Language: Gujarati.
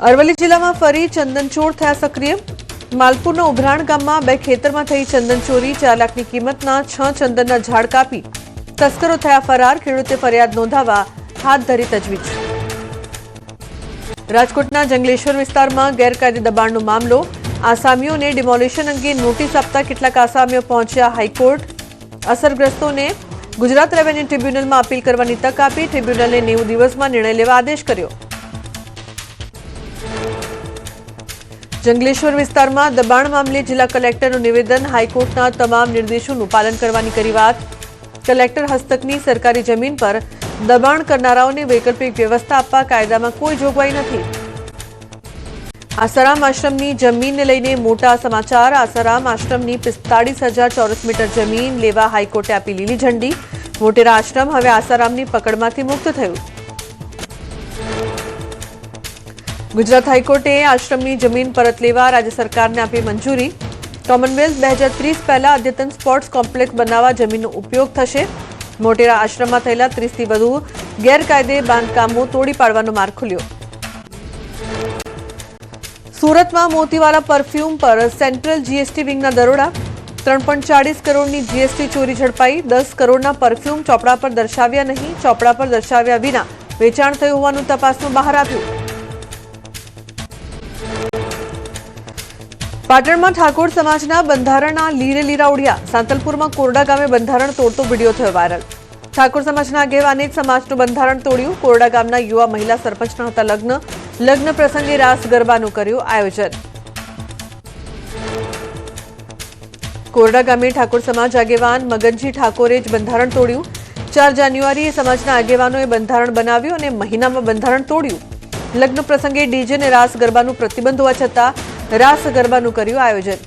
અરવલ્લી જિલ્લામાં ફરી ચંદનચોર થયા સક્રિય। માલપુરના ઉભરાણ ગામમાં બે ખેતરમાં થઈ ચંદનચોરી। 4 લાખની કિંમતના 6 ચંદનના ઝાડ કાપી તસ્કરો થયા ફરાર। ખેડૂતે ફરિયાદ નોંધાવવા હાથ ધરી તજવીજ। રાજકોટના જંગલેશ્વર વિસ્તારમાં ગેરકાયદે દબાણનો મામલો। આસામીઓને ડિમોલિશન અંગે નોટિસ આપતા કેટલાક આસામીઓ પહોંચ્યા હાઈકોર્ટ। અસરગ્રસ્તોને ગુજરાત રેવન્યુ ટ્રિબ્યુનલમાં અપીલ કરવાની તક આપી। ટ્રિબ્યુનલે 90 દિવસમાં નિર્ણય લેવા આદેશ કર્યો। જંગલેશ્વર વિસ્તારમાં દબાણ મામલે જિલ્લા કલેક્ટરનું નિવેદન। હાઈકોર્ટના તમામ નિર્દેશોનું પાલન કરવાની કરી વાત। કલેક્ટર હસ્તકની સરકારી જમીન પર દબાણ કરનારાઓને વૈકલ્પિક વ્યવસ્થા આપવા કાયદામાં કોઈ જોગવાઈ નથી। આસારામ આશ્રમની જમીનને લઈને મોટા સમાચાર। આસારામ આશ્રમની 45,000 ચોરસ મીટર જમીન લેવા હાઈકોર્ટે આપી લીલી ઝંડી। મોટેરા આશ્રમ હવે આસારામની પકડમાંથી મુક્ત થયું। ગુજરાત હાઈકોર્ટે આશ્રમની જમીન પરત લેવા રાજ્ય સરકારને આપી મંજૂરી। કોમનવેલ્થ 2030 પહેલા અદ્યતન સ્પોર્ટ્સ કોમ્પ્લેક્સ બનાવવા જમીનનો ઉપયોગ થશે। મોટેરા આશ્રમમાં થયેલા 30થી વધુ ગેરકાયદે બાંધકામો તોડી પાડવાનો માર્ગ ખુલ્યો। સુરતમાં મોતીવાલા પરફ્યુમ પર સેન્ટ્રલ જીએસટી વિંગના દરોડા। 3.40 કરોડની જીએસટી ચોરી ઝડપાઈ। 10 કરોડના પરફ્યુમ ચોપડા પર દર્શાવ્યા નહીં। ચોપડા પર દર્શાવ્યા વિના વેચાણ થયું હોવાનું તપાસમાં બહાર આવ્યું। પાટણમાં ઠાકોર સમાજના બંધારણના લીરે લીરા ઉડ્યા। સાંતલપુરમાં કોરડા ગામે બંધારણ તોડતો વિડીયો થયો વાયરલ। ઠાકોર સમાજના આગેવાને જ સમાજનું બંધારણ તોડ્યું। કોરડા ગામના યુવા મહિલા સરપંચના હતા લગ્ન। લગ્ન પ્રસંગે રાસ ગરબાનું કર્યું આયોજન। કોરડા ગામે ઠાકોર સમાજ આગેવાન મગનજી ઠાકોરે જ બંધારણ તોડ્યું। 4 જાન્યુઆરીએ સમાજના આગેવાનોએ બંધારણ બનાવ્યું અને મહિનામાં બંધારણ તોડ્યું। લગ્ન પ્રસંગે ડીજે અને રાસ ગરબાનું પ્રતિબંધ હોવા છતાં રાસ ગરબાનું કર્યું આયોજન।